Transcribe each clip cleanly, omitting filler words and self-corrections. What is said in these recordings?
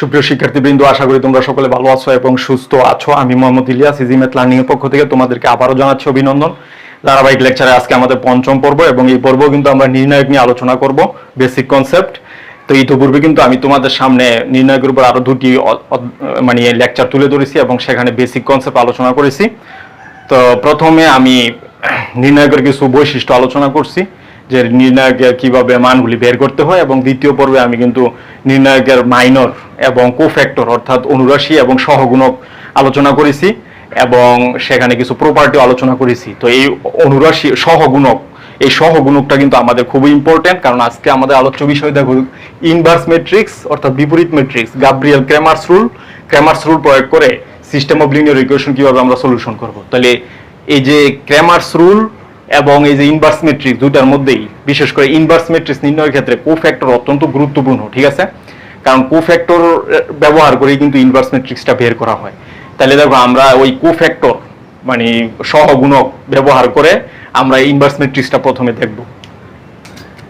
সুপ্রিয় শিক্ষার্থীবৃন্দ, আশা করি তোমরা সকলে ভালো আছো এবং সুস্থ আছো। আমি Mohammad Ilias, easy math learning এর পক্ষ থেকে তোমাদেরকে আবারও জানাচ্ছি অভিনন্দন। ধারাবাহিক লেকচারে আজকে আমাদের পঞ্চম পর্ব এবং এই পর্ব কিন্তু আমরা নির্ণায়ক নিয়ে আলোচনা করব, বেসিক কনসেপ্ট। তো ইতিপূর্বে কিন্তু আমি তোমাদের সামনে নির্ণায়কের উপর আরো দুটি লেকচার তুলে ধরেছি এবং সেখানে বেসিক কনসেপ্ট আলোচনা করেছি। তো প্রথমে আমি নির্ণায়কের কিছু বৈশিষ্ট্য আলোচনা করছি, যে নির্ণায়কের কিভাবে মানগুলি বের করতে হয়, এবং দ্বিতীয় পর্বে আমি কিন্তু নির্ণায়কের মাইনর এবং কোফ্যাক্টর অর্থাৎ অনুরাশি এবং সহগুণক আলোচনা করেছি এবং সেখানে কিছু প্রপার্টি আলোচনা করেছি। তো এই অনুরাশি সহগুণক, এই সহগুণকটা কিন্তু আমাদের খুবই ইম্পর্টেন্ট, কারণ আজকে আমাদের আলোচ্য বিষয় দেখো ইনভার্স ম্যাট্রিক্স অর্থাৎ বিপরীত ম্যাট্রিক্স, গাব্রিয়েল ক্র্যামার্স রুল প্রয়োগ করে সিস্টেম অফ লিনিয়ার ইকুয়েশন কিভাবে আমরা সলিউশন করব। তাহলে এই যে ক্র্যামার্স রুল এবং এই যে ইনভার্স ম্যাট্রিক্স দুটার মধ্যেই, বিশেষ করে ইনভার্স ম্যাট্রিক্স নির্ণয়ের ক্ষেত্রে কোফ্যাক্টর অত্যন্ত গুরুত্বপূর্ণ, ঠিক আছে? কারণ কোফ্যাক্টর ব্যবহার করেই কিন্তু ইনভার্স ম্যাট্রিক্সটা বের করা হয়। তাহলে দেখো আমরা ওই কোফ্যাক্টর মানে সহগুণক ব্যবহার করে আমরা ইনভার্স ম্যাট্রিক্সটা প্রথমে দেখব।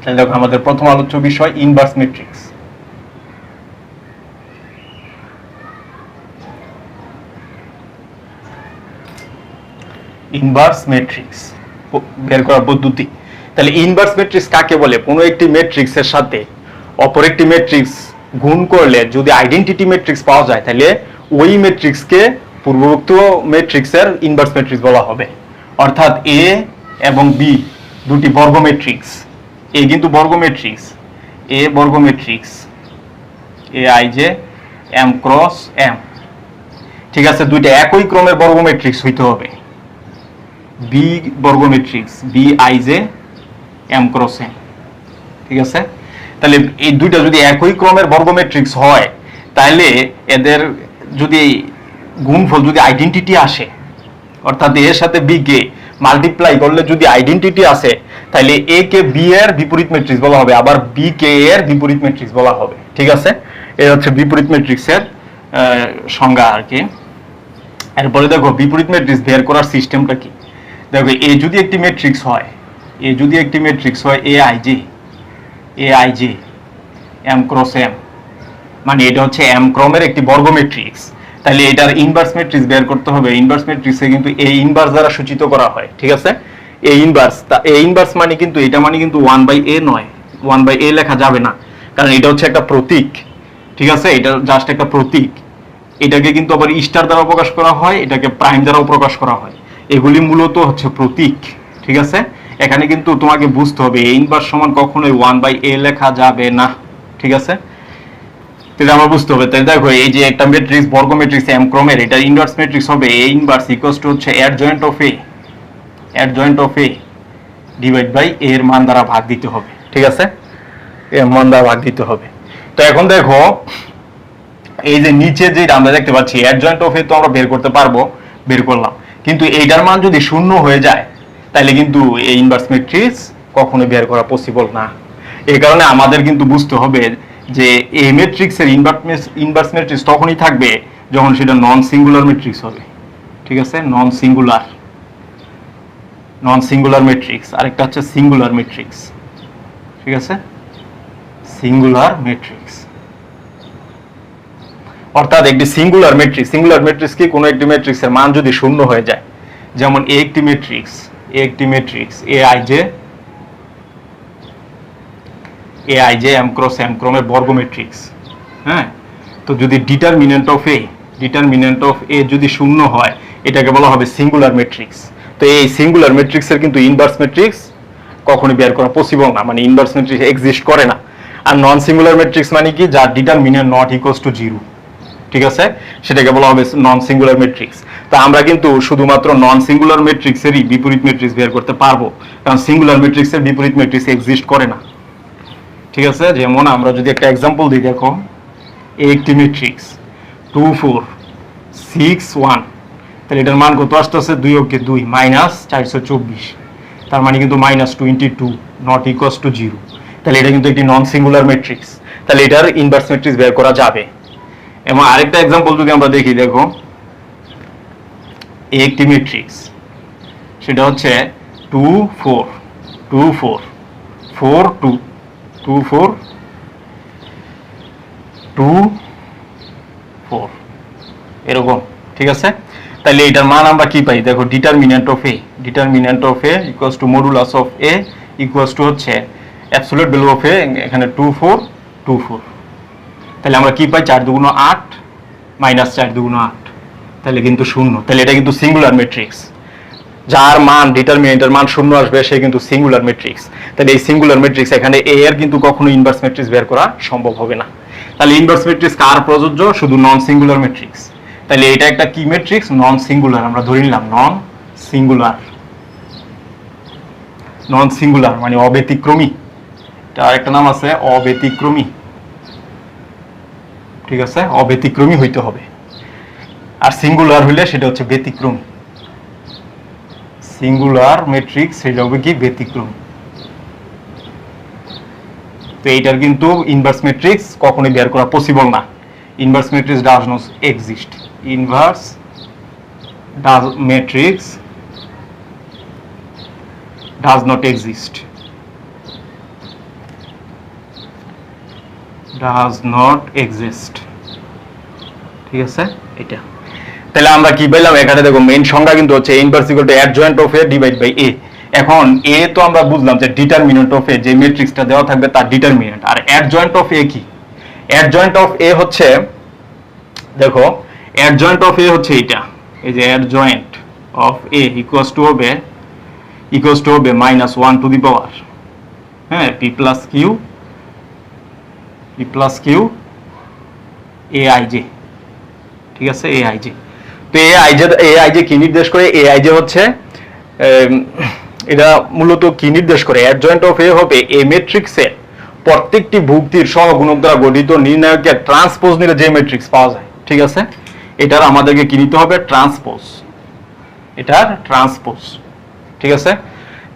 তাহলে দেখো আমাদের প্রথম আলোচ্য বিষয় ইনভার্স ম্যাট্রিক্স। ইনভার্স ম্যাট্রিক্স বের করার পদ্ধতি। তাহলে ইনভার্স ম্যাট্রিক্স কাকে বলে? কোনো একটি ম্যাট্রিক্সের সাথে অপর একটি ম্যাট্রিক্স গুণ করলে যদি আইডেন্টিটি ম্যাট্রিক্স পাওয়া যায়, তাহলে ওই ম্যাট্রিক্সকে পূর্ববর্তী ম্যাট্রিক্সের ইনভার্স ম্যাট্রিক্স বলা হবে। অর্থাৎ এ এবং বি দুটি বর্গ ম্যাট্রিক্স, এ কিন্তু বর্গ ম্যাট্রিক্স, এ বর্গ matrix, A I J M cross M, ঠিক আছে? দুইটা একই ক্রমের বর্গ ম্যাট্রিক্স হইতে হবে। বি বর্গ matrix, B I J M cross M, ঠিক আছে? তাহলে এই দুইটা যদি একই ক্রমের বর্গ ম্যাট্রিক্স হয়, তাহলে এদের যদি গুণফল যদি আইডেন্টিটি আসে, অর্থাৎ এর সাথে বি কে মাল্টিপ্লাই করলে যদি আইডেন্টিটি আসে, তাহলে এ কে বি এর বিপরীত ম্যাট্রিক্স বলা হবে, আবার বি কে এর বিপরীত ম্যাট্রিক্স বলা হবে, ঠিক আছে? এই হচ্ছে বিপরীত ম্যাট্রিক্সের সংজ্ঞা আর কি। এরপরে দেখো বিপরীত ম্যাট্রিক্স বের করার সিস্টেমটা কি। দেখো এ যদি একটি ম্যাট্রিক্স হয়, এ যদি একটি ম্যাট্রিক্স হয় A I J M cross M, মানে এটা হচ্ছে এম ক্রমের একটি বর্গ ম্যাট্রিক্স, তাহলে এটার ইনভার্স ম্যাট্রিক্স বের করতে হবে। ইনভার্স ম্যাট্রিক্সে কিন্তু এ ইনভার্স দ্বারা সূচিত করা হয়, ঠিক আছে? এ ইনভার্স মানে কিন্তু এটা মানে কিন্তু 1/a নয়, 1/a লেখা যাবে না, কারণ এটা হচ্ছে একটা প্রতীক, ঠিক আছে? এটা জাস্ট একটা প্রতীক। এটাকে কিন্তু আবার স্টার দ্বারা প্রকাশ করা হয়, এটাকে প্রাইম দ্বারাও প্রকাশ করা হয়। এগুলি মূলত হচ্ছে প্রতীক, ঠিক আছে? এখানে কিন্তু তোমাকে বুঝতে হবে এ ইনভার্স সমান কখনোই 1/a লেখা যাবে না, ঠিক আছে? এটা আমরা বুঝতে হবে। তাই দেখো এই যে একটা ম্যাট্রিক্স বর্গ ম্যাট্রিক্স এম ক্রমের, এটা ইনভার্স ম্যাট্রিক্স হবে এ ইনভার্স ইকুয়ালস টু হচ্ছে adjoint of A divide by A এর মান দ্বারা ভাগ দিতে হবে, ঠিক আছে? এর মান দ্বারা ভাগ দিতে হবে। তো এখন দেখো এই যে নিচে যে আমরা দেখতে পাচ্ছি অ্যাডজয়েন্ট অফ এ, তো আমরা বের করতে পারবো, বের করলাম, কিন্তু এইটার মান যদি শূন্য হয়ে যায়, তাহলে কিন্তু এই ইনভার্স ম্যাট্রিক্স কখনোই বের করা পসিবল না। এই কারণে আমাদের কিন্তু বুঝতে হবে যে এই ম্যাট্রিক্সের ইনভার্স ম্যাট্রিক্স তখনই থাকবে যখন সেটা নন সিঙ্গুলার ম্যাট্রিক্স হবে, ঠিক আছে? নন সিঙ্গুলার ম্যাট্রিক্স, আরেকটা হচ্ছে সিঙ্গুলার ম্যাট্রিক্স, ঠিক আছে? সিঙ্গুলার ম্যাট্রিক্স অর্থাৎ একটি সিঙ্গুলার ম্যাট্রিক্স কি কোনো একটি ম্যাট্রিক্সের মান যদি শূন্য হয়ে যায়, যেমন একটি matrix A I J M cross M ক্রমের বর্গ ম্যাট্রিক্স, হ্যাঁ? তো যদি ডিটারমিনেন্ট অফ এ যদি শূন্য হয়, এটাকে বলা হবে সিঙ্গুলার ম্যাট্রিক্স। তো এই সিঙ্গুলার ম্যাট্রিক্সের কিন্তু ইনভার্স ম্যাট্রিক্স কখনোই বের করা পসিবল না, মানে ইনভার্স ম্যাট্রিক্স এক্সিস্ট করে না। আর নন সিঙ্গুলার ম্যাট্রিক্স মানে কি, যার ডিটারমিনেন্ট নট ইকুয়ালস টু 0, ঠিক আছে? সেটাকে বলা হবে নন সিঙ্গুলার ম্যাট্রিক্স। তা আমরা কিন্তু শুধুমাত্র নন সিঙ্গুলার ম্যাট্রিক্সেরই বিপরীত ম্যাট্রিক্স বের করতে পারবো, কারণ সিঙ্গুলার ম্যাট্রিক্সের বিপরীত ম্যাট্রিক্স এক্সিস্ট করে না, ঠিক আছে? যেমন আমরা যদি একটা एग्जांपल দিই, দেখো একটি ম্যাট্রিক্স 2 4 6 1, তাহলে এটার মান কত আসছে? 2 কে 2 -424, তার মানে কিন্তু -22 নট ইকুয়ালস টু 0। তাহলে এটা কিন্তু একটি নন সিঙ্গুলার ম্যাট্রিক্স, তাহলে এটার ইনভার্স ম্যাট্রিক্স বের করা যাবে। এবং আরেকটা एग्जांपल যদি আমরা দেখি, দেখো একটি ম্যাট্রিক্স, সেটা হচ্ছে 2 4 2 4 4 2 2 4 2 ঠিক আছে? তাহলে এটার মান আমরা কি পাই? দেখো determinant of A equals two modulus of A equals to হচ্ছে অ্যাবসলিউট ভ্যালু অফ এ, এখানে 2 4 2 4। তাহলে আমরা কি পাই? 4 দুগুণ 8 মাইনাস 4 দুগুণ 8, তাহলে কিন্তু 0। তাহলে এটা কিন্তু সিঙ্গুলার ম্যাট্রিক্স। যার মান ডিটারমিনেন্টের মান 0 আসবে সে কিন্তু সিঙ্গুলার ম্যাট্রিক্স। তাহলে এই সিঙ্গুলার ম্যাট্রিক্স এখানে এ এর কিন্তু কখনো ইনভার্স ম্যাট্রিক্স বের করা সম্ভব হবে না। তাহলে ইনভার্স ম্যাট্রিক্স কার প্রযোজ্য? শুধু নন সিঙ্গুলার ম্যাট্রিক্স। তাহলে এটা একটা কি ম্যাট্রিক্স? Non singular. আমরা ধরে নিলাম নন সিঙ্গুলার মানে অব্যতিক্রমী। এটা আরেকটা নাম আছে অব্যতিক্রমী, ঠিক আছে? অব্যতিক্রমী হইতে হবে। আর সিঙ্গুলার হইলে সেটা হচ্ছে ব্যতিক্রমী। সিঙ্গুলার ম্যাট্রিক্স সেটা হবে কি? ব্যতিক্রমী। তো এইটার কিন্তু ইনভার্স ম্যাট্রিক্স কখনোই বের করা পসিবল না। Inverse matrix does not exist. Inverse matrix does not exist. ঠিক আছে? এটা তাহলে আমরা কি পেলাম? এখানে দেখো মেইন সংজ্ঞা কিন্তু হচ্ছে inverse equal to adjoint of A divide by A. এখন এ তো আমরা বুঝলাম যে ডিটারমিনেন্ট অফ এ, যে ম্যাট্রিক্সটা দেওয়া থাকবে তার ডিটারমিনেন্ট। আর অ্যাডজয়েন্ট অফ এ কি? অ্যাডজয়েন্ট অফ এ হচ্ছে, দেখো অ্যাডজয়েন্ট অফ এ হচ্ছে এটা, এই যে adjoint of A equals to হবে -1 টু দি পাওয়ার, হ্যাঁ, p plus Q A I J. ঠিক আছে? A I J. তো এ আই জে কি নির্দেশ করে? এ আই জে হচ্ছে এটা মূলত কি নির্দেশ করে? অ্যাডজয়েন্ট অফ এ হবে এ ম্যাট্রিক্সের প্রত্যেকটি ভুক্তির সহগুণক দ্বারা গঠিত নির্ণায়কের ট্রান্সপোজ নিলে যে ম্যাট্রিক্স পাওয়া যায়। ঠিক আছে? এটার আমাদেরকে কি নিতে হবে? ট্রান্সপোজ। এটার ট্রান্সপোজ। ঠিক আছে?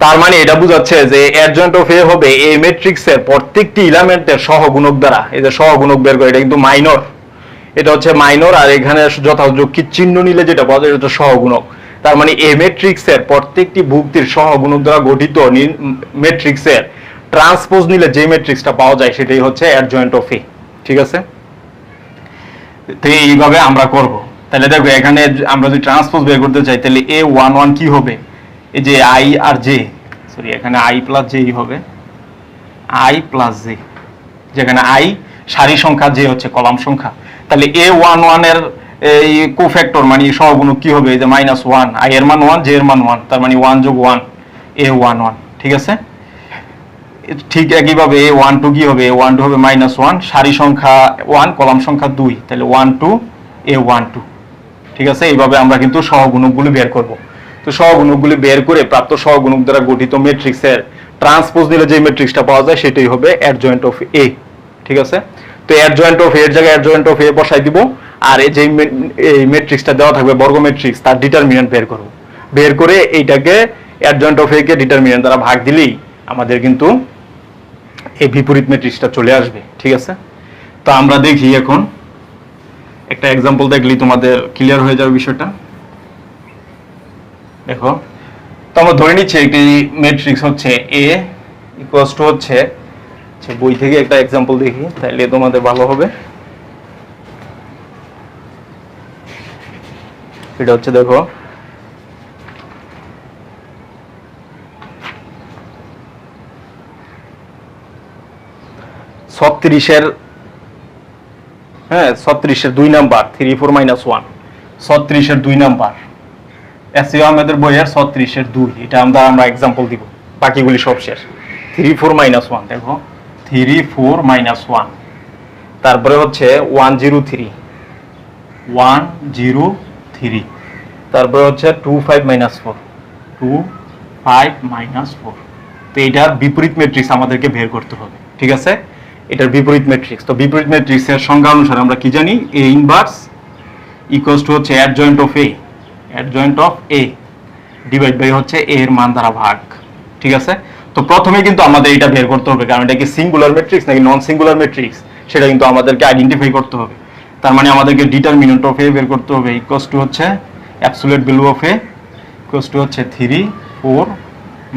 তার মানে এটা বোঝাচ্ছে যে অ্যাডজয়েন্ট অফ এ হবে এ ম্যাট্রিক্সের প্রত্যেকটি এলিমেন্টের সহগুণক দ্বারা, এই যে সহগুণক বের করে, এটা কিন্তু মাইনর, এটা হচ্ছে মাইনর। আর এখানে যথাযোগ্য চিহ্ন নিলে যেটা পাওয়া যায় এটা সহগুণক। তার মানে এ ম্যাট্রিক্সের প্রত্যেকটি ভুক্তির সহগুণক দ্বারা গঠিত ম্যাট্রিক্সের ট্রান্সপোজ নিলে যে ম্যাট্রিক্সটা পাওয়া যায় সেটাই হচ্ছে অ্যাডজয়েন্ট অফ এ। ঠিক আছে? তো এইভাবে আমরা করব। তাহলে দেখো এখানে আমরা যদি ট্রান্সপোজ বের করতে চাই তাহলে A11 কি হবে? এই যে আই আর জে, সরি এখানে আই প্লাস জে হবে, আই প্লাস জে, যেখানে আই সারি সংখ্যা, জে হচ্ছে কলাম সংখ্যা। তাহলে A11 এর এই কোফ্যাক্টর মানে সহগুণক কি হবে? এই যে -1, আই এর মান 1, জে এর মান 1, তার মানে 1 যোগ 1 A11। ঠিক আছে? ঠিক একইভাবে A12 কি হবে? A12 হবে -1, সারি সংখ্যা 1, কলাম সংখ্যা 2, তাহলে 1 2 A12। ঠিক আছে? এইভাবে আমরা কিন্তু সহগুণকগুলো বের করব। তো সহগুণকগুলো বের করে প্রাপ্ত সহগুণক দ্বারা গঠিত ম্যাট্রিক্সের ট্রান্সপোজ নিলে যে ম্যাট্রিক্সটা পাওয়া যায় সেটাই হবে অ্যাডজয়েন্ট অফ এ। ঠিক আছে? তো অ্যাডজয়েন্ট অফ এ এর জায়গায় অ্যাডজয়েন্ট অফ এ বসাই দিব, আর এই যে এই ম্যাট্রিক্সটা দেওয়া থাকবে বর্গ ম্যাট্রিক্স, তার ডিটারমিনেন্ট বের করব। বের করে এইটাকে adjoint of A K determinant দ্বারা ভাগ দিলেই আমাদের কিন্তু এই বিপরীত ম্যাট্রিক্সটা চলে আসবে। ঠিক আছে? তো আমরা দেখি এখন একটা एग्जांपल দেখলেই তোমাদের ক্লিয়ার হয়ে যাবে বিষয়টা। দেখো, তো আমরা ধরে নিচ্ছি একটি ম্যাট্রিক্স হচ্ছে A ইকুয়ালস টু হচ্ছে, আচ্ছা বই থেকে একটা एग्जांपल দেখি তাহলে তোমাদের ভালো হবে। এটা হচ্ছে দেখো 36 এর, হ্যাঁ 36 এর 2 নাম্বার 3 4 -1, 36 এর 2 নাম্বার এসইও আমাদের বইয়ের 36 এর 2, এটা আমরা एग्जांपल দিব, বাকিগুলি সব শেষ। 3 4 -1 দেখো 3 4 -1, তারপরে হচ্ছে 103, তারপরে হচ্ছে 2 5 -4, 2 5 -4। তো এটার বিপরীত ম্যাট্রিক্স আমাদেরকে বের করতে হবে। ঠিক আছে? এটার বিপরীত ম্যাট্রিক্স। তো বিপরীত ম্যাট্রিক্সের সংজ্ঞা অনুসারে আমরা কি জানি? এ ইনভার্স ইকুয়ালস টু হচ্ছে adjoint of A divide by হচ্ছে এ এর মান দ্বারা ভাগ। ঠিক আছে? তো প্রথমে কিন্তু আমাদের এটা বের করতে হবে, কারণ এটা কি সিঙ্গুলার ম্যাট্রিক্স নাকি নন সিঙ্গুলার ম্যাট্রিক্স সেটা কিন্তু আমাদেরকে আইডেন্টিফাই করতে হবে। তার মানে আমাদেরকে ডিটারমিনেন্ট অফ এ বের করতে হবে, ইকুয়ালস টু হচ্ছে absolute value of A equals to হচ্ছে 3 4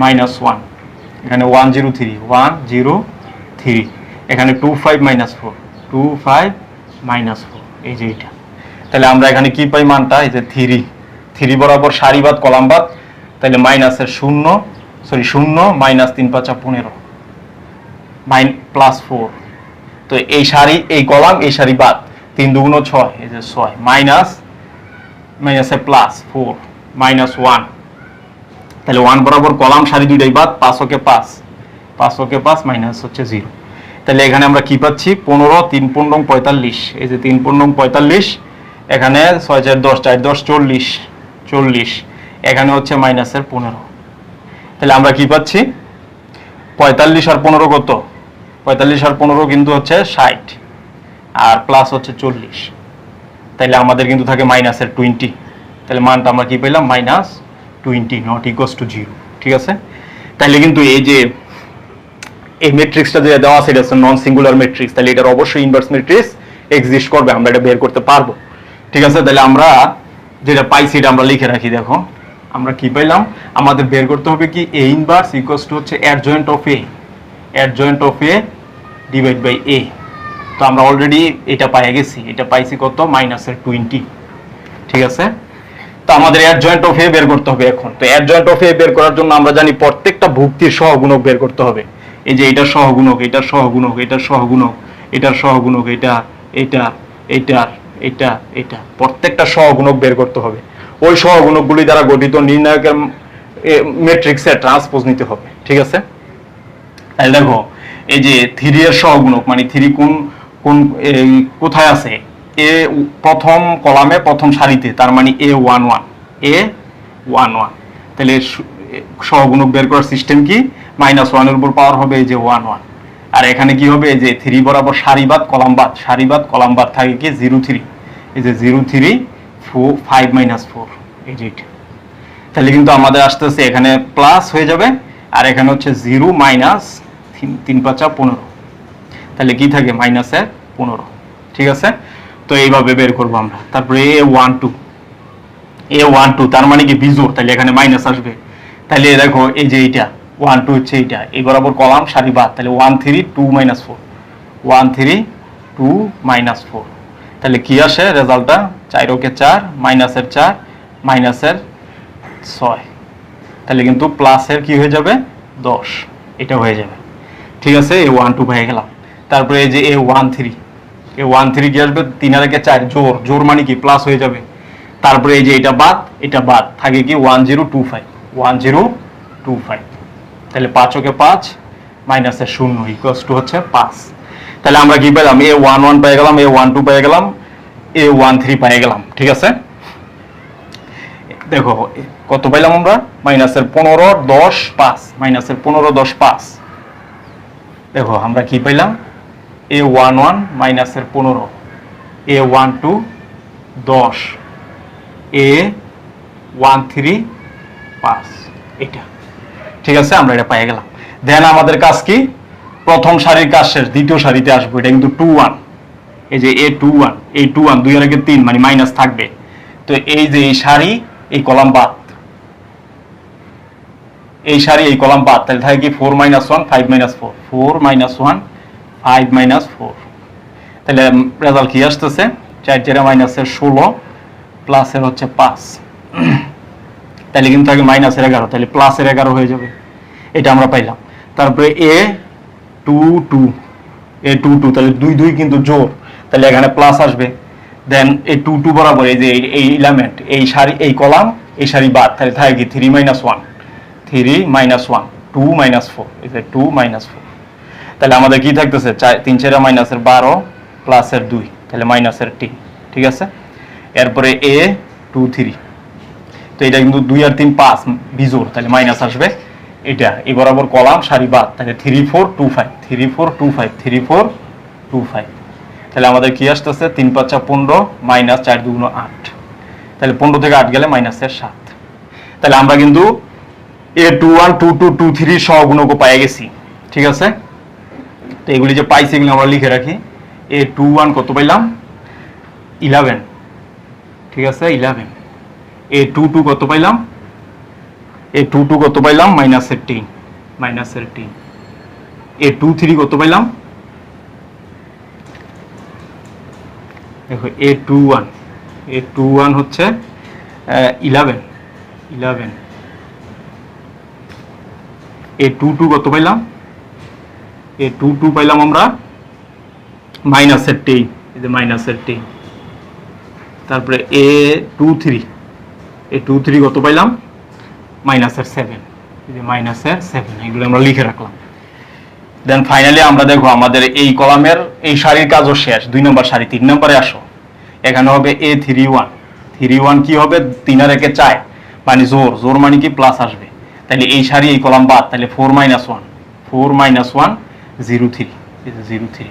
-1, এখানে 103, এখানে 2 5 -4, 2 5 -4, এই যে এটা। তাহলে আমরা এখানে কি পাই মানটা, এই যে 3 বরাবর সারিবাদ কলামবাদ, তাহলে মাইনাসের 0 মাইনাস 3 5 15 প্লাস 4। তো এই সারি এই কলাম এই সারি বাদ, 3 2 6, এই যে 6 মাইনাসে প্লাস 4 মাইনাস 1, তাহলে 1 বরাবর কলাম সারি দুইটাই বাদ, 5 ওকে 5 মাইনাস হচ্ছে 0। তাহলে এখানে আমরা কি পাচ্ছি 15, 3 15 45, এই যে 3 15 45, এখানে 6 4 10 4 10 40, এখানে হচ্ছে মাইনাসের 15। তাহলে আমরা কি পাচ্ছি 45 আর 15 কত, 45 আর 15 কিন্তু হচ্ছে 60, আর প্লাস হচ্ছে 40, তাহলে আমাদের কিন্তু থাকে মাইনাসের 20। তাহলে মানটা আমরা কি পেলাম মাইনাস 20 নট ইকুয়ালস টু 0। ঠিক আছে, তাহলে কিন্তু এই যে এই ম্যাট্রিক্সটা যে দেওয়া আছে এটা হচ্ছে নন সিঙ্গুলার ম্যাট্রিক্স, তাহলে এটার অবশ্যই ইনভার্স ম্যাট্রিক্স এক্সিস্ট করবে, আমরা এটা বের করতে পারবো। ঠিক আছে, তাহলে আমরা যেটা পাইছি এটা আমরা লিখে রাখি। দেখো আমরা কি পাইলাম, আমাদের বের করতে হবে কি এ ইনভার্স ইকুয়ালস টু হচ্ছে adjoint of A divide by A. তো আমরা অলরেডি এটা পেয়ে গেছি, এটা পাইছি কত মাইনাসের 20। ঠিক আছে, তো আমাদের অ্যাডজয়েন্ট অফ এ বের করতে হবে এখন। তো অ্যাডজয়েন্ট অফ এ বের করার জন্য আমরা জানি প্রত্যেকটা ভুক্তির সহগুণক বের করতে হবে। এই যে এটার সহগুণক, এটার সহগুণক, এটার সহগুণক, এটার সহগুণক, এটা এটা এটা এটা এটা প্রত্যেকটা সহগুণক বের করতে হবে। ওই সহগুণকগুলি দ্বারা গঠিত নির্ণায়কের ম্যাট্রিক্সের ট্রান্সপোজ নিতে হবে। ঠিক আছে, তাহলে দেখো এই যে 3 এর সহগুণক মানে 3 কোন কোথায় আছে, এ প্রথম কলামে প্রথম সারিতে, তার মানে A11, তাহলে সহগুণক বের করার সিস্টেম কি, -1 এর উপর পাওয়ার হবে এই যে 11, আর এখানে কি হবে এই যে 3 বরাবর সারিবাদ কলামবাদ থাকে কি 03, এই যে 03 5 4, এই যে এটা। তাহলে কিন্তু আমাদের আসতেছে এখানে প্লাস হয়ে যাবে, আর এখানে হচ্ছে 0 মাইনাস 3 5 15, তাহলে কি থাকে মাইনাসের 15। ঠিক আছে, তো এইভাবে বের করবো আমরা। তারপরে A12 তার মানে কি বিজোড়, তাহলে এখানে মাইনাস আসবে। তাহলে দেখো এই যে এইটা 1 2 হচ্ছে এইটা, এই বরাবর কলাম সারি বাদ, তাহলে 1 3 2 4, 1 3 2 4, তাহলে কি আসে রেজাল্টটা 4 ওকে 4 মাইনাসের 4 মাইনাসের 6, তাহলে কিন্তু প্লাসের কি হয়ে যাবে 10, এটা হয়ে যাবে। ঠিক আছে, A12 হয়ে গেলাম। তারপরে এই যে A13 কি আসবে 3 আর 4 জোর মানে কি প্লাস হয়ে যাবে। তারপরে এই যে এটা বাদ থাকে কি 1025, তাহলে 5 ওকে 5 মাইনাসের 0 ইকুয়ালস টু হচ্ছে 5। তাহলে আমরা কি পেলাম A11 পেয়ে গেলাম, A12 পেয়ে গেলাম, A13 পেয়ে গেলাম। ঠিক আছে, দেখো কত পাইলাম আমরা মাইনাসের 15 10 5, মাইনাসের 15 10 5। দেখো আমরা কি পাইলাম A11 মাইনাসের 15, A12 10, A13 5, এটা। ঠিক আছে, আমরা এটা পেয়ে গেলাম। দেন আমাদের কাজ কি, প্রথম সারির কাজ শেষ, দ্বিতীয় সারিতে আসবো। এটা কিন্তু 21, এই যে A21 2 এর আগে 3 মানে মাইনাস থাকবে। তো এই যে এই সারি এই কলাম বাদ, এই সারি এই কলাম বাদ, তাহলে থাকে কি 4 1 5 4, 4 1 5 4, তাহলে রেজাল্ট কি আসতেছে 4 4 মাইনাসের 16 প্লাসের হচ্ছে 5, তাহলে কিন্তু আগে মাইনাসের 11, তাহলে প্লাসের 11 হয়ে যাবে, এটা আমরা পাইলাম। তারপরে A22 তাহলে 2 2 কিন্তু জোর, তাহলে এখানে প্লাস আসবে। দেন A22 বরাবর এই যে এই এলিমেন্ট এই সারি এই কলাম এই সারি বাদ, তাহলে থাকে কি 3 1 2 4, এই যে 2 4, তাহলে আমাদের কি থাকতেছে 3 4 মাইনাসের 12 প্লাসের 2, তাহলে মাইনাসের 3। ঠিক আছে, এরপরে A23, তো এটা কিন্তু 2 আর 3 5 বিজোড়, তাহলে মাইনাস আসবে। এটা এই বরাবর কলাম সারি বাদ, তাহলে 3 4 2 5, 3 4 2 5, 3 4 2 5, তাহলে আমাদের কি আসতেছে 3 5 15 মাইনাস 4 2 8, তাহলে 15 থেকে 8 গেলে মাইনাসের 7। তাহলে আমরা কিন্তু A21 22 23 সহগুণকও পেয়ে গেছি। ঠিক আছে, তো এগুলি যে পাইছি এগুলো আমরা লিখে রাখি। A21 কত পাইলাম 11, ঠিক আছে 11। A22 কত পাইলাম, A22 কত পাইলাম মাইনাসের 10, A23 কত পাইলাম, দেখো A21 A21 হচ্ছে 11, A22 কত পাইলাম? A22 পাইলাম আমরা মাইনাসের 10, এই যে মাইনাসের 10। তারপরে A23 কত পাইলাম? মাইনাসের 7, এই যে মাইনাসের 7, এগুলো আমরা লিখে রাখলাম। দেন ফাইনালি আমরা দেখো আমাদের এই কলামের এই সারির কাজও শেষ। 2 নম্বর সারি, 3 নম্বরে আসো। এখানে হবে A31 কি হবে? 3 আর 1 4, মানে জোর মানে কি প্লাস আসবে। তাহলে এই সারি এই কলাম বাদ, তাহলে 4 - 1, 03, এই যে 03।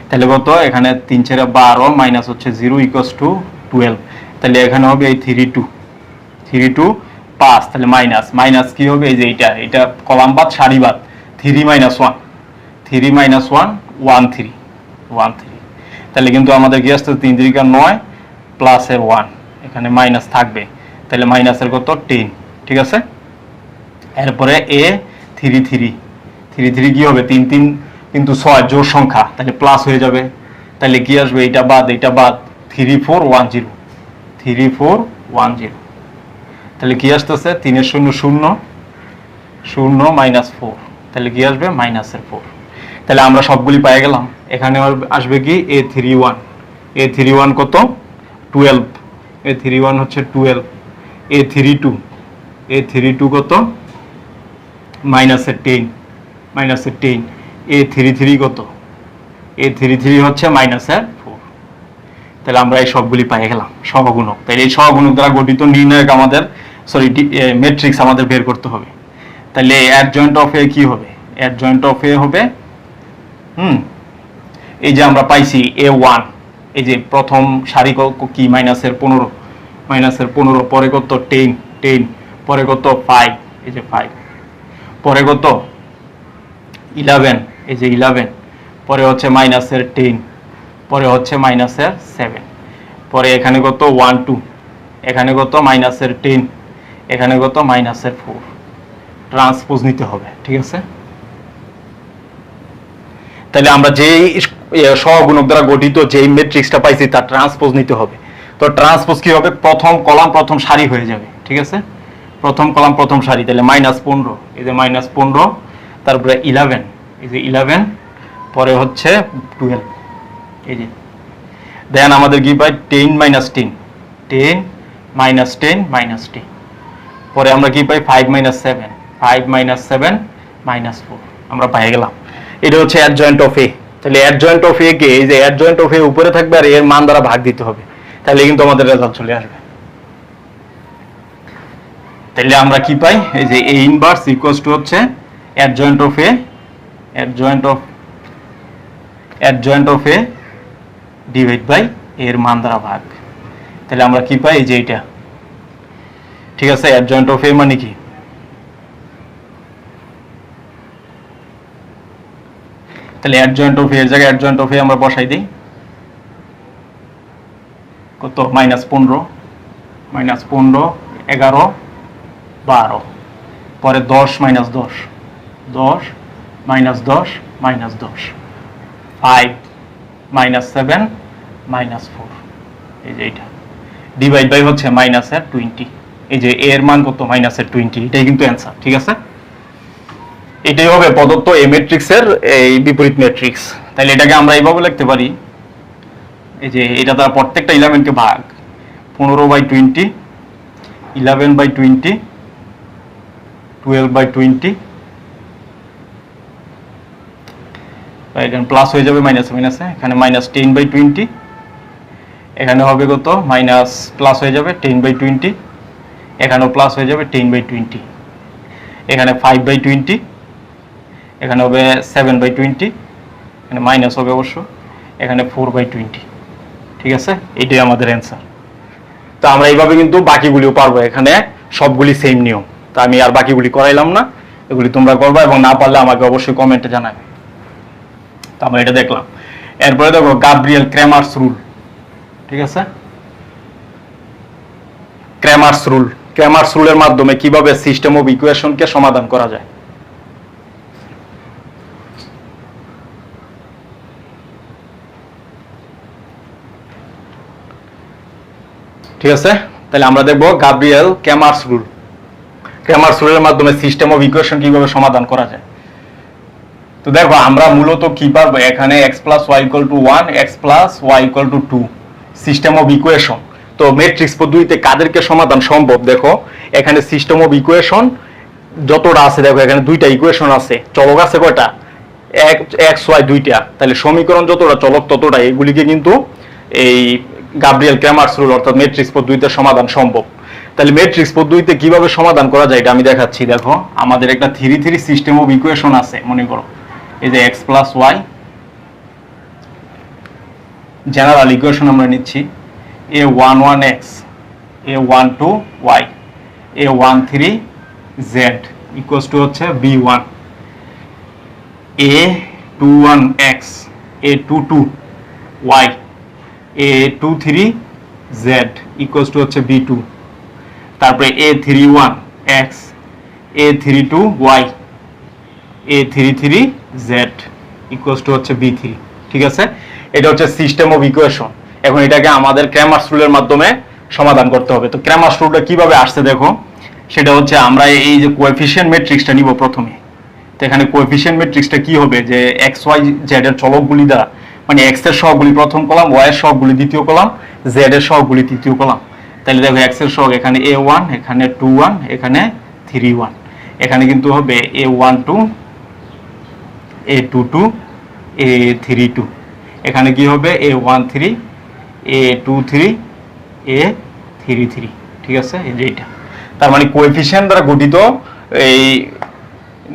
তাহলে কত? এখানে 3 4 12 মাইনাস হচ্ছে 0 ইকুয়ালস টু 12। তাহলে এখানে হবে এই 32 5, তাহলে মাইনাস কি হবে? এই যে এটা কলাম বাদ সারি বাদ, 3 - 1, 13, তাহলে কিন্তু আমাদের কি আসছে? 3 3 9 প্লাসের 1, এখানে মাইনাস থাকবে, তাহলে মাইনাসের কত? 10, ঠিক আছে। এরপরে A33 কি হবে? 3 3 কিন্তু 6 জোড় সংখ্যা, তাহলে প্লাস হয়ে যাবে। তাহলে কি আসবে? এটা বাদ 3410, তাহলে কি আসতেছে? 3 এর 0 0 0 মাইনাস 4, তাহলে কি আসবে? মাইনাসের 4। তাহলে আমরা সবগুলি পেয়ে গেলাম। এখানে আসবে কি? A31 কত? 12, A31 হচ্ছে 12। A32 কত? মাইনাসের 10, A33 কত? A33 হচ্ছে মাইনাসের 4। তাহলে আমরা এই সবগুলি পেয়ে গেলাম সহগুণক। তাহলে এই সহগুণক দ্বারা গঠিত নির্ণায়ক আমাদের ম্যাট্রিক্স আমাদের বের করতে হবে। তাহলে অ্যাডজয়েন্ট অফ এ কি হবে? অ্যাডজয়েন্ট অফ এ হবে এই যে আমরা পাইছি A1, এই যে প্রথম সারি কি? মাইনাসের 15, পরে কত? 10, পরে কত? 5, এই যে 5, পরে কত? 11, এই যে 11, পরে হচ্ছে মাইনাসের 10, পরে হচ্ছে মাইনাসের 7, পরে এখানে কত? 1 2, এখানে কত? মাইনাসের 10, এখানে কত? মাইনাসের 4। ট্রান্সপোজ নিতে হবে, ঠিক আছে। তাহলে আমরা যেই সহগুণক দ্বারা গঠিত যেই ম্যাট্রিক্সটা পাইছি তার ট্রান্সপোজ নিতে হবে। তো ট্রান্সপোজ কি হবে? প্রথম কলাম প্রথম সারি হয়ে যাবে, ঠিক আছে। প্রথম কলাম প্রথম সারি, তাহলে -15, এই যে -15, তারপরে 11, এই যে 11, পরে হচ্ছে 12, এই যে। দেন আমাদের কি পাই? 10 - 10, পরে আমরা কি পাই? 5 - 7, -7, আমরা পেয়ে গেলাম। এটা হচ্ছে অ্যাডজয়েন্ট অফ এ। তাহলে অ্যাডজয়েন্ট অফ এ কে, এই যে অ্যাডজয়েন্ট অফ এ উপরে থাকবে আর এর মান দ্বারা ভাগ দিতে হবে, তাহলে কিন্তু আমাদের রেজাল্ট চলে আসবে। তাহলে আমরা কি পাই? এই যে A ইনভার্স ইকুয়ালস টু হচ্ছে adjoint of A divide by এর মান দ্বারা ভাগ। তাহলে আমরা কি পাই? এই যে এটা, ঠিক আছে। অ্যাডজয়েন্ট অফ এ মানে কি? তাহলে অ্যাডজয়েন্ট অফ এর জায়গায় অ্যাডজয়েন্ট অফ এ আমরা বসাই দিই। কত? -15, 11 12, পরে 10 - 10, 10 - 10 5 - 7 -4, এই যে এটা ডিভাইড বাই হচ্ছে মাইনাসের 20। এই যে এর মান কত? -20, এটাই কিন্তু অ্যান্সার, ঠিক আছে। এটাই হবে প্রদত্ত এ ম্যাট্রিক্সের এই বিপরীত ম্যাট্রিক্স। তাহলে এটাকে আমরা এইভাবে লিখতে পারি, এই যে এটা দ্বারা প্রত্যেকটা এলিমেন্টকে ভাগ, 15/20, 11/20, 12/20, এখানে প্লাস হয়ে যাবে মাইনাসে, এখানে -10/20, এখানে হবে কত? মাইনাস প্লাস হয়ে যাবে 10/20, এখানেও প্লাস হয়ে যাবে 10/20, এখানে 5/20, এখানে হবে 7/20, এখানে মাইনাস হবে অবশ্য, এখানে 4/20, ঠিক আছে। এটাই আমাদের অ্যান্সার। তো আমরা এইভাবে কিন্তু বাকিগুলিও পারবো, এখানে সবগুলি সেম নিয়ম। তো আমি আর বাকিগুলি করাইলাম না, এগুলি তোমরা করবা, এবং না পারলে আমাকে অবশ্যই কমেন্টে জানাবে। তো আমরা এটা দেখলাম। এরপরে দেখো গাব্রিয়েল ক্রেমার্স রুল, ঠিক আছে। ক্রেমার্স রুলের মাধ্যমে কিভাবে সিস্টেম অফ ইকুয়েশনকে সমাধান করা যায়। ঠিক আছে, তাহলে আমরা দেখবো গাব্রিয়েল ক্র্যামারস রুল। ক্র্যামারস রুলের মাধ্যমে সিস্টেম অফ ইকুয়েশন কিভাবে সমাধান করা যায়। তো দেখো আমরা মূলত কি পারবো এখানে x + y = 1, x + y = 2 system of equation. তো ম্যাট্রিক্স পদ্ধতিতে কাদেরকে সমাধান সম্ভব, দেখো এখানে সিস্টেম অফ ইকুয়েশন যতটা আছে, দেখো এখানে দুইটা ইকুয়েশন আছে, চলক আছে কয়টা, x y দুইটা, তাহলে সমীকরণ যতটা চলক ততটা, এগুলিকে কিন্তু এই গাব্রিয়েল ক্র্যামারস রুল অর্থাৎ ম্যাট্রিক্স পদ্ধতিতে সমাধান সম্ভব। তাহলে ম্যাট্রিক্স পদ্ধতিতে কিভাবে সমাধান করা যায় এটা আমি দেখাচ্ছি। দেখো আমাদের একটা 3 সিস্টেম অফ ইকুয়েশন আছে, মনে করো এই যে x + y জেনারেল ইকুয়েশন আমরা নিচ্ছি, a11x a12y a13z হচ্ছে b1, a21x a22y a23z হচ্ছে b2, তারপরে a31x a32y a33z হচ্ছে b3। ঠিক আছে, এটা হচ্ছে সিস্টেম অফ ইকুয়েশন। এখন এটাকে আমাদের ক্র্যামারস রুলের মাধ্যমে সমাধান করতে হবে। তো ক্র্যামারস রুলটা কিভাবে আসছে দেখো, সেটা হচ্ছে আমরা এই যে কোএফিশিয়েন্ট ম্যাট্রিক্সটা নিব প্রথমে। তো এখানে কোএফিশিয়েন্ট ম্যাট্রিক্সটা কি হবে, যে এক্স ওয়াই জেড এর চলকগুলি দ্বারা, মানে এক্স এর সহগগুলি প্রথম কলাম, ওয়াই এর সহগগুলি দ্বিতীয় কলাম, জেড এর সহগগুলি তৃতীয় কলাম। তাহলে দেখো এক্স এর সহগ এখানে a1, এখানে 21, এখানে 31, এখানে কিন্তু হবে a12 a22 a32, এখানে কি হবে a13 a23 a33। ঠিক আছে, এই যে এটা তার মানে কোএফিশিয়েন্ট দ্বারা গঠিত এই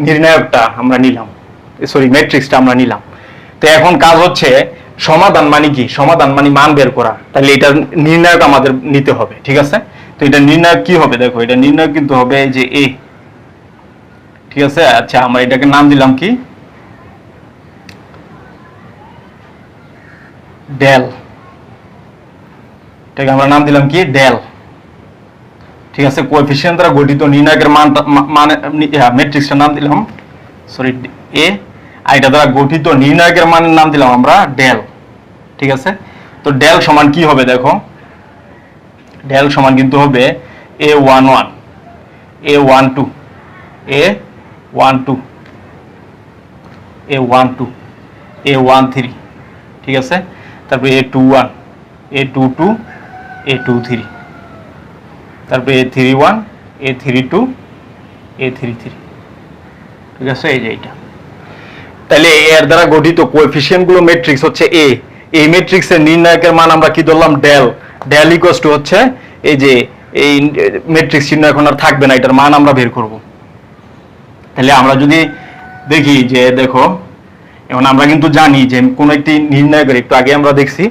নির্ণায়কটা আমরা নিলাম, সরি ম্যাট্রিক্সটা আমরা নিলাম। তো এখন কাজ হচ্ছে সমাধান মানে কি, সমাধান মানে মান বের করা। তাহলে এটা নির্ণায়ক আমাদের নিতে হবে। ঠিক আছে, তো এটা নির্ণায়ক কি হবে, দেখো এটা নির্ণায়ক কিন্তু হবে এই যে a। ঠিক আছে, আচ্ছা আমরা এটাকে নাম দিলাম কি, ডেল। এটাকে আমরা নাম দিলাম কি, ডেল। ঠিক আছে, কোএফিশিয়েন্ট দ্বারা গঠিত নির্ণায়কের মানটা মানে ম্যাট্রিক্সটার নাম দিলাম সরি a, আর এটা দ্বারা গঠিত নির্ণায়কের মানের নাম দিলাম আমরা ডেল। ঠিক আছে, তো ডেল সমান কি হবে দেখো, ডেল সমান কিন্তু হবে a11 a12 a12 a12 a13। ঠিক আছে, তারপরে a21 a22 a23, তারপরে a31 a32 a33। ঠিক আছে, এই যে এটা। তাহলে এর দ্বারা গঠিত কোএফিশিয়েন্ট গুলো ম্যাট্রিক্স হচ্ছে a। এই ম্যাট্রিক্সের নির্ণায়কের মান আমরা কি ধরলাম, ডেল। ডেল ইকুয়ালস টু হচ্ছে এই যে এই ম্যাট্রিক্স চিহ্ন এখন আর থাকবে না, এটার মান আমরা বের করব। তাহলে আমরা যদি দেখি যে দেখো এখন আমরা কিন্তু জানি যে কোন একটি নির্ণায়কের, একটু আগে আমরা দেখছি,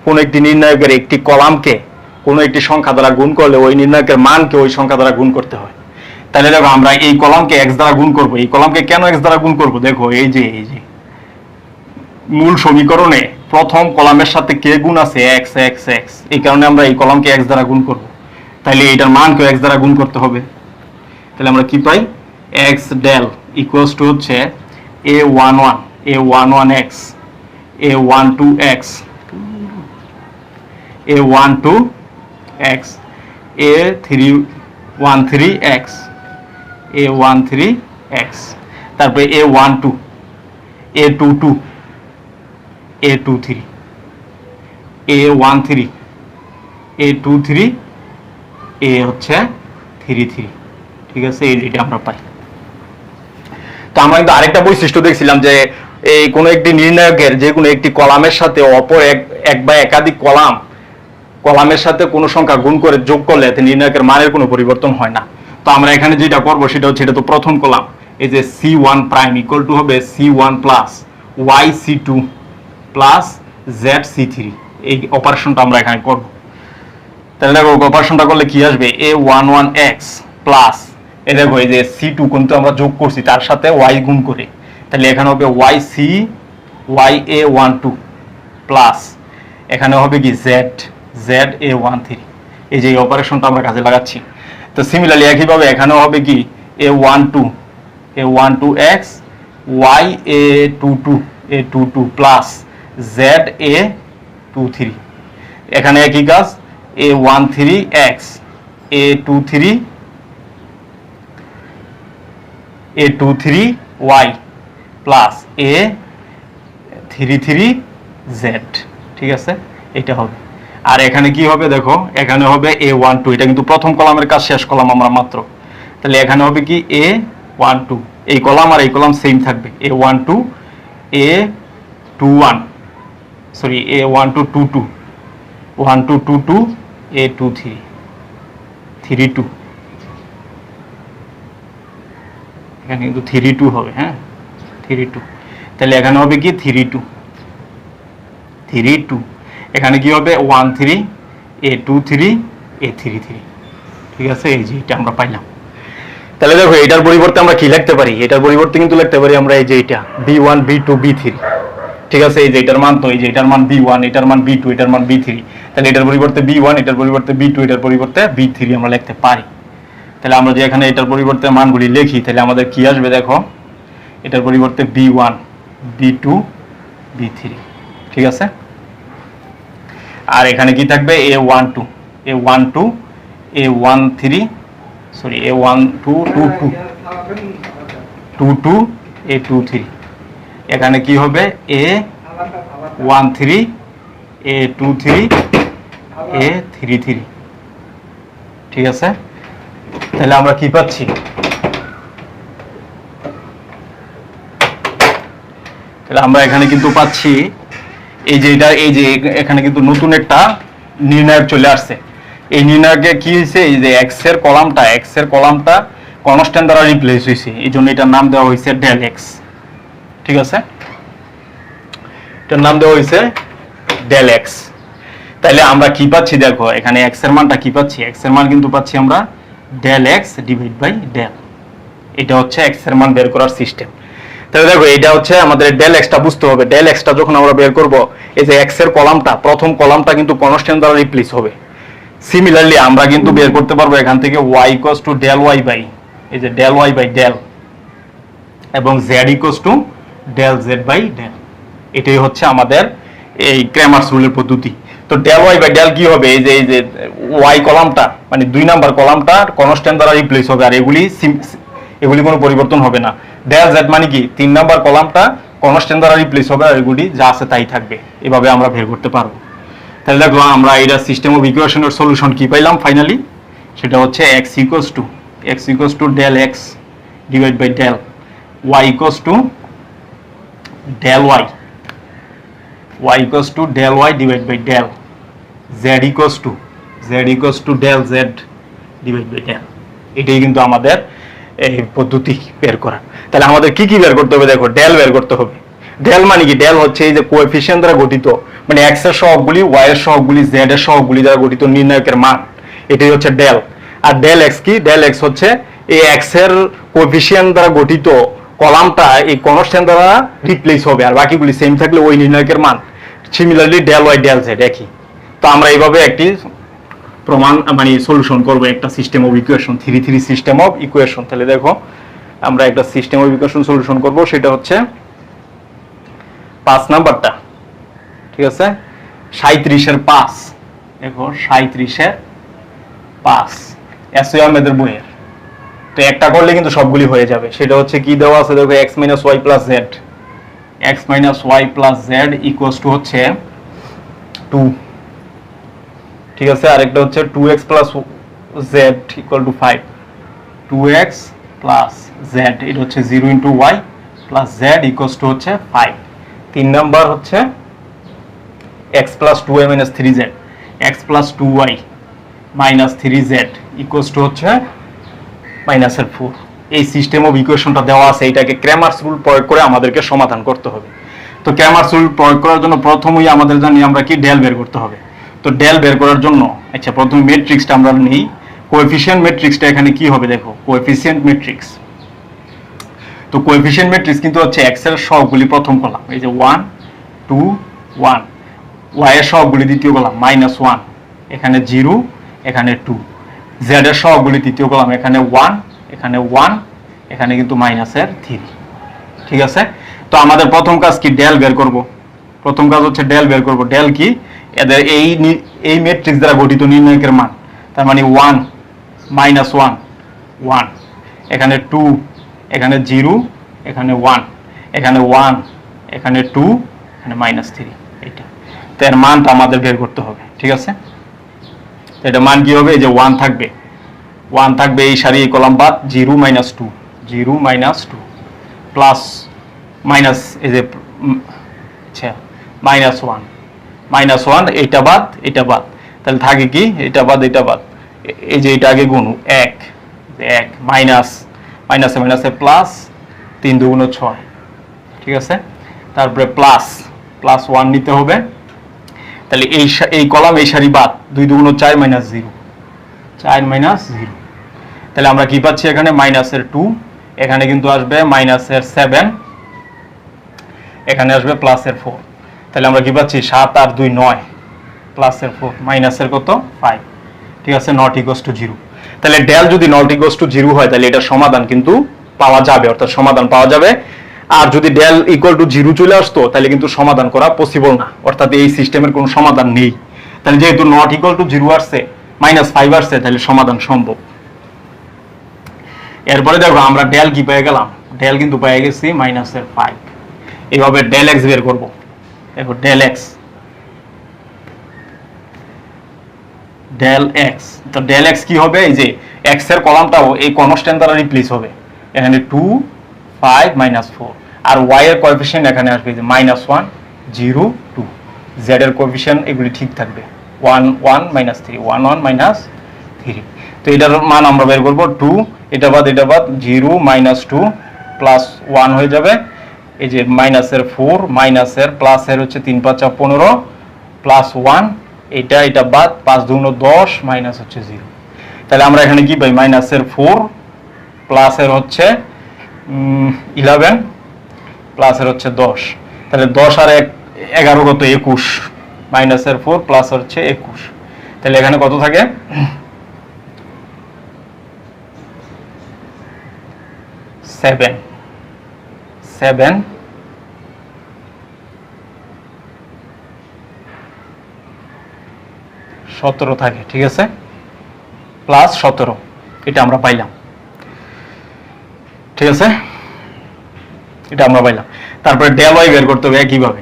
কোন একটি নির্ণায়কের একটি কলামকে কোন একটি সংখ্যা দ্বারা গুণ করলে ওই নির্ণায়কের মানকে ওই সংখ্যা দ্বারা গুণ করতে হয়। তাহলে দেখো আমরা এই কলামকে x দ্বারা গুণ করব। এই কলামকে কেন x দ্বারা গুণ করব, দেখো এই যে মূল সমীকরণে প্রথম কলামের সাথে কে গুণ আছে, x x x, এই কারণে আমরা এই কলামকে x দ্বারা গুণ করব। তাহলে এটার মানকে x দ্বারা গুণ করতে হবে। তাহলে আমরা কি পাই, x del ইকুয়ালস টু হচ্ছে a11 a11x a12x a12x a13x a13x, তারপরে a12 a22 a23 a13 a23 a হচ্ছে 33। ঠিক আছে, এইটা আমরা পাই। তো আমরা কিন্তু আরেকটা বৈশিষ্ট্য দেখছিলাম যে এই কোন একটি নির্ণায়কের যে কোনো একটি কলামের সাথে অপর এক বা একাধিক কলামের সাথে কোনো সংখ্যা গুণ করে যোগ করলে নির্ণায়কের মানের কোনো পরিবর্তন হয় না। তো আমরা এখানে যেটা করব সেটা হচ্ছে, এটা তো প্রথম কলাম, এই যে c1 প্রাইম ইকুয়াল টু হবে c1 plus yc2 plus zc3, এই অপারেশনটা আমরা এখানে করব। তাহলে দেখো অপারেশনটা করলে কি আসবে, a11x প্লাস এই দেখো এই যে c2 কিন্তু আমরা যোগ করছি তার সাথে y গুণ করে, তাহলে এখানে হবে ya12 প্লাস এখানে হবে কি za13, এই যে অপারেশনটা আমরা কাজে লাগাচ্ছি। তো সিমিলারলি একইভাবে এখানেও হবে কি a12x ya22 প্লাস za23, এখানে একই কাজ a13x a23y প্লাস a33z, ঠিক আছে, এটা হবে। আর এখানে কি হবে দেখো, এখানে হবে a12, এটা কিন্তু প্রথম কলামের কাজ শেষ করলাম আমরা মাত্র। তাহলে এখানে হবে কি a12, এই কলাম আর এই কলাম সেম থাকবে, a12 a21 sorry a1222 1222 a23 32, এখানে কিন্তু 32 হবে, হ্যাঁ 32। তাহলে এখানে হবে কি 32, এখানে কি হবে 13 a23 a33, ঠিক আছে, এই যে এটা আমরা পাইলাম। তাহলে দেখো এটার পরিবর্তে আমরা কি লিখতে পারি, এটার পরিবর্তে কিন্তু লিখতে পারি আমরা এই যে এটা b1 b2 b3, ঠিক আছে, এই যে এটার মান, তো এই যে এটার মান b1, এটার মান b2, এটার মান b3, তাহলে এটার পরিবর্তে b1, এটার পরিবর্তে b2, এটার পরিবর্তে b3 আমরা লিখতে পারি। তাহলে আমরা যে এখানে এটার পরিবর্তে মানগুলি লিখি, তাহলে আমাদের কি আসবে দেখো, এটার পরিবর্তে b1 b2 b3, ঠিক আছে। আর এখানে কি থাকবে a12 a13 sorry a1222 a23, এখানে কি হবে a13 a23 a33, ঠিক আছে। তাহলে আমরা কি পাচ্ছি, তাহলে আমরা এখানে কিন্তু পাচ্ছি এই যে এটা, এই যে এখানে কিন্তু নতুন একটা নির্ণায়ক চলে আসছে। এই নির্ণায়কে কি হয়েছে, এই যে x এর কলামটা কনস্ট্যান্ট দ্বারা রিপ্লেস হয়েছে, এই জন্য এটার নাম দেওয়া হয়েছে ডেল এক্স, ঠিক আছে, এটার নাম দেওয়া হয়েছে ডেল এক্স। তাহলে আমরা কি পাচ্ছি দেখো, এখানে x এর মানটা কি পাচ্ছি, x এর মান কিন্তু পাচ্ছি আমরা del X divide by del, এটা হচ্ছে x এর মান বের করার সিস্টেম। তাহলে দেখো এটা হচ্ছে আমাদের ডেল এক্সটা বুঝতে হবে, ডেল এক্সটা যখন আমরা বের করব, এই যে x এর কলামটা, প্রথম কলামটা কিন্তু কনস্ট্যান্ট দ্বারা রিপ্লেস হবে। সিমিলারলি আমরা কিন্তু বের করতে পারবো এখান থেকে y equals to del y by, এই যে ডেল y বাই ডেল, এবং z equals to del z by del, এটাই হচ্ছে আমাদের এই ক্র্যামারস রুলের পদ্ধতি। তো ডেল y বাই ডেল কি হবে, এই যে y কলামটা মানে 2 নাম্বার কলামটা কনস্ট্যান্ট দ্বারা রিপ্লেস হবে, আর এগুলি কোনো পরিবর্তন হবে না। ডেল z মানে কি 3 নাম্বার কলামটা কনস্ট্যান্ট দ্বারা রিপ্লেস হবে, আর এগুলি যা আছে তাই থাকবে, এভাবে আমরা বের করতে পারবো। তাহলে দেখো আমরা এটা সিস্টেম অফ ইকুয়েশনের সলিউশন কি পাইলাম ফাইনালি, সেটা হচ্ছে x equals to del x divide by del, y equals to del y equals to del y divide by del, z equals to del z divide by del, এটাই কিন্তু আমাদের এই পদ্ধতি বের করা। তাহলে আমাদের কি কি বের করতে হবে দেখো, ডেল বের করতে হবে। ডেল মানে কি, ডেল হচ্ছে এই যে কোএফিসিয়েন্ট দ্বারা গঠিত, মানে x এর সহগগুলি, y এর সহগগুলি, z এর সহগগুলি দ্বারা গঠিত নির্ণায়কের মান, এটাই হচ্ছে ডেল। আর ডেল x কি, ডেল x হচ্ছে এই x এর কোএফিসিয়েন্ট দ্বারা গঠিত কলামটা এই কনস্ট্যান্ট দ্বারা রিপ্লেস হবে, আর বাকিগুলি সেম থাকলে ওই নির্ণায়কের মান। Similarly del y del z একই। তো আমরা এইভাবে একটি প্রমাণ মানে সলিউশন করব একটা system of equation, 3 system of equation. তাহলে দেখো আমরা একটা সিস্টেম অফ ইকুয়েশন সলিউশন করব, সেটা হচ্ছে 5 নাম্বারটা, ঠিক আছে, 37 এর 5, দেখো 37 এর 5 এসও আমাদের বইয়ের। তো একটা করলে কিন্তু সবগুলি হয়ে যাবে, সেটা হচ্ছে কি দেওয়া আছে দেখো, x - y + z, x - y + z equals to হচ্ছে 2, ঠিক আছে। আরেকটা হচ্ছে 2x + z = 5, 2x + z, এটা হচ্ছে 0 * y + z ইকুয়ালস টু হচ্ছে 5। 3 নাম্বার হচ্ছে x + 2y - 3z, x + 2y - 3z equals to হচ্ছে -4। এই সিস্টেম অফ ইকুয়েশনটা দেওয়া আছে, এটাকে ক্র্যামারস রুল প্রয়োগ করে আমাদেরকে সমাধান করতে হবে। তো ক্র্যামারস রুল প্রয়োগ করার জন্য প্রথমেই আমাদের জানি আমরা কি ডেল বের করতে হবে। তো ডেল বের করার জন্য আচ্ছা প্রথমে ম্যাট্রিক্সটা আমরা নেই, কোএফিসিয়েন্ট ম্যাট্রিক্সটা এখানে কি হবে দেখো, কোএফিসিয়েন্ট ম্যাট্রিক্স। তো কোএফিসিয়েন্ট ম্যাট্রিক্স কিন্তু হচ্ছে x এর সহগগুলি প্রথম কলাম, এই যে 1 2 1, y এর সহগগুলি দ্বিতীয় কলাম -1, এখানে 0 এখানে 2, z এর সহগগুলি তৃতীয় কলাম, এখানে 1 এখানে 1, এখানে কিন্তু -3, ঠিক আছে। তো আমাদের প্রথম কাজ কি, ডেল বের করব। প্রথম কাজ হচ্ছে ডেল বের করব। ডেল কি, এদের এই ম্যাট্রিক্স দ্বারা গঠিত নির্ণায়কের মান, তার মানে 1 -1 1, এখানে 2, এখানে 0, এখানে 1, এখানে 1, এখানে 2, এখানে -3, এটা তো এর মানটা আমাদের বের করতে হবে। ঠিক আছে, তো এটা মান কি হবে? এই যে 1 থাকবে, 1 থাকবে এই সারি এই কলাম বাদ, 0 -2 0 -2 প্লাস মাইনাস এই যে আচ্ছা -1 এটা বাদ এটা বাদ, তাহলে থাকে কি এটা বাদ এটা বাদ, এই যে এটা আগে গুণ 1 মাইনাস মাইনাসে মাইনাসে প্লাস 3 2 গুণ 6, ঠিক আছে, তারপরে প্লাস 1 নিতে হবে, তাহলে এই কলাম এই সারি বাদ 2 2 গুণ 4 -0 4 -0, তাহলে আমরা কি পাচ্ছি এখানে মাইনাসের 2, এখানে কিন্তু আসবে মাইনাসের 7, এখানে আসবে প্লাসের 4, তাহলে আমরা কি পাচ্ছি 7 আর 2 9 প্লাসের 4 মাইনাসের কত 5, ঠিক আছে, নট ইকুয়ালস টু 0। তাহলে ডেল যদি নট ইকুয়ালস টু 0 হয় তাহলে এটা সমাধান কিন্তু পাওয়া যাবে, অর্থাৎ সমাধান পাওয়া যাবে। আর যদি ডেল ইকুয়াল টু 0 চলে আসতো তাহলে কিন্তু সমাধান করা পসিবল না, অর্থাৎ এই সিস্টেমের কোনো সমাধান নেই। তাহলে যেহেতু নট ইকুয়াল টু 0 আসছে, -5 আসছে, তাহলে সমাধান সম্ভব। এরপরে দেখো আমরা ডেল কি পেয়ে গেলাম, ডেল কিন্তু পেয়ে গেছি -5। এইভাবে ডেল এক্স বের করব, দেখো ডেল এক্স তো ডেল এক্স কি হবে? এই যে এক্স এর কলামটাও এই কনস্ট্যান্ট দ্বারা রিপ্লেস হবে, এখানে 2 5 -4, আর ওয়াই এর কোএফিসিয়েন্ট এখানে আসবে যে -1 0 2, জেড এর কোএফিসিয়েন্ট এগুলি ঠিক থাকবে 1 1 -3 1 1 -3। তো এটার মান আমরা বের করব 2, এটা বাদ 0 -2 প্লাস 1 হয়ে যাবে, এই যে মাইনাসের 4 মাইনাসের প্লাসের হচ্ছে 3 5 15 প্লাস 1, এটা বাদ 5 2 10 মাইনাস হচ্ছে 0। তাহলে আমরা এখানে কি পাই? মাইনাসের 4 প্লাসের হচ্ছে 11 প্লাসের হচ্ছে 10, তাহলে 10 আর 11 কত 21, মাইনাসের 4 প্লাস হচ্ছে 21, তাহলে এখানে কত থাকে 7 17 থাকে, ঠিক আছে, প্লাস 17, এটা আমরা পাইলাম, ঠিক আছে, এটা আমরা পাইলাম। তারপরে ডেল ওয়াই বের করতে হবে একইভাবে,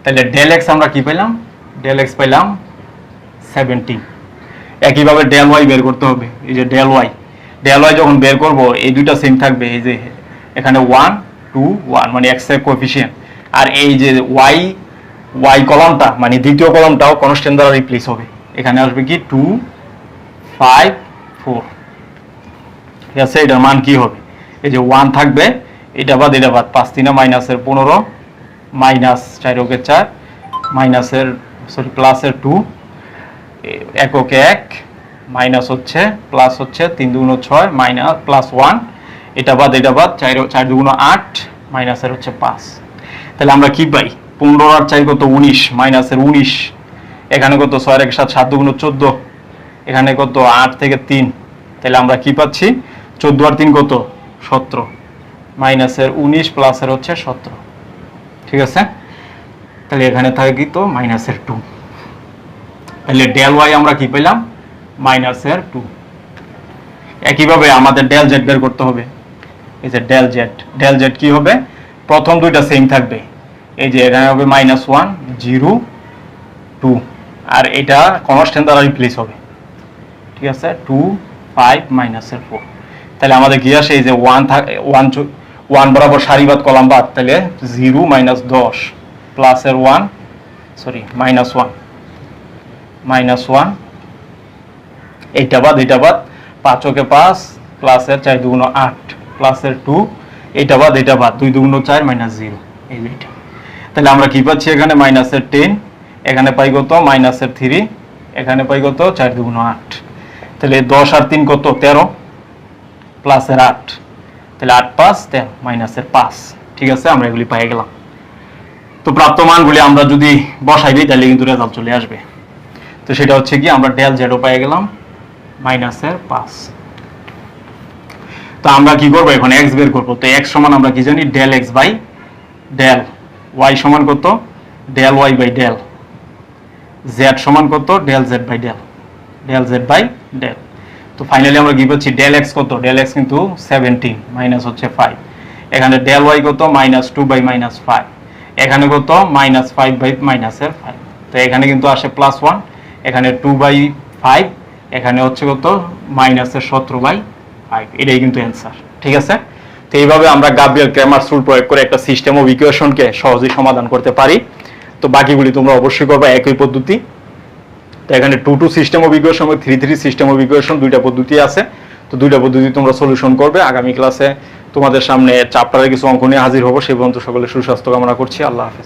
তাহলে ডেল এক্স আমরা কি পাইলাম? ডেল এক্স পাইলাম 17। একইভাবে ডেল ওয়াই বের করতে হবে, এই যে ডেল ওয়াই যখন বের করব এই দুইটা সেম থাকবে, এই যে এখানে 1 2 1 মানে এক্স এর কোএফিসিয়েন্ট, আর এই যে ওয়াই কলামটা মানে দ্বিতীয় কলামটাও কনস্ট্যান্ট দ্বারা রিপ্লেস হবে, এখানে আসবে কি 2 5 4, ঠিক আছে, এটার মান কি হবে? এই যে 1 থাকবে, এটা বাদ 5 3 মাইনাসের 15 মাইনাস 4 ওকে 4 মাইনাসের প্লাসের 2 এককে 1 মাইনাস হচ্ছে প্লাস হচ্ছে 3 2 6 মাইনাস প্লাস 1, এটা বাদ 4 2 8 মাইনাসের হচ্ছে 5, তাহলে আমরা কি পাই? 15 আর 4 কত 19 মাইনাসের 19, এখানে কত 6 আর 1 7 7 2 14, এখানে কত 8 থেকে 3, তাহলে আমরা কি পাচ্ছি 14 আর 3 কত 17 মাইনাসের 19 প্লাসের হচ্ছে 17, ঠিক আছে, তাহলে এখানে থাকে কি তো মাইনাসের 2, তাহলে ডেল ওয়াই আমরা কি পেলাম? মাইনাসের 2। একইভাবে আমাদের ডেল জেড বের করতে হবে, এই যে ডেল জেড কি হবে? প্রথম দুইটা সেম থাকবে, এই যে এখানে হবে -1 0 2, আর এটা কনস্ট্যান্ট দ্বারা রিপ্লেস হবে, ঠিক আছে, 2 5 মাইনাসের 4, তাহলে আমাদের কি আসে? এই যে 1 বরাবর সারি বাদ কলাম বাদ, তাহলে 0 -10 প্লাসের 1 -1 এইটা বাদ 5 ওকে 5 প্লাসের 4 2 8 প্লাসের 2, এইটা বাদ 2 2 4 -0, এই যে এটা, তাহলে আমরা কি পাচ্ছি? এখানে মাইনাসের 10, এখানে পাই কত মাইনাসের 3, এখানে পাই কত 4 2 8, তাহলে 10 আর 3 কত 13 প্লাসের 8, তাহলে 8 5 10 মাইনাসের 5, ঠিক আছে, আমরা এগুলি পেয়ে গেলাম। তো প্রাপ্ত মানগুলি আমরা যদি বসাই দিই তাহলে কিন্তু রেজাল্ট চলে আসবে। তো সেটা হচ্ছে কি আমরা ডেল জেডও পেয়ে গেলাম মাইনাসের 5। তো আমরা কি করবো এখন? এক্স বের করবো। তো এক্স সমান আমরা কি জানি? Del X by del Y সমান কত? Del Y by del Z সমান কত, del Z by del, del Z by del. তো ফাইনালি আমরা কি পাচ্ছি, ডেল এক্স কত, ডেল এক্স কিন্তু 17 মাইনাস হচ্ছে 5, এখানে ডেল ওয়াই কত -2 বাই -5, এখানে কত -5 বাই -5। তো এখানে কিন্তু আসে +1, এখানে 2 বাই 5, এখানে হচ্ছে কত -17 বাই 5। এটাই কিন্তু অ্যান্সার। ঠিক আছে, তো এইভাবে আমরা গাব্রিয়েল ক্রেমার্স রুল প্রয়োগ করে একটা সিস্টেম অফ ইকুয়েশনকে সহজেই সমাধান করতে পারি। তো বাকিগুলি তোমরা অবশ্যই করবে একই পদ্ধতি। তো এখানে 2 সিস্টেম অফ ইকুয়েশন এবং 3 সিস্টেম অফ ইকুয়েশন, দুইটা পদ্ধতি আছে। তো দুইটা পদ্ধতি তোমরা সলিউশন করবে। আগামী ক্লাসে তোমাদের সামনে চ্যাপ্টারে কিছু অঙ্ক নিয়ে হাজির হবো। সেই পর্যন্ত সকলে সুস্বাস্থ্য কামনা করছি। আল্লাহ হাফেজ।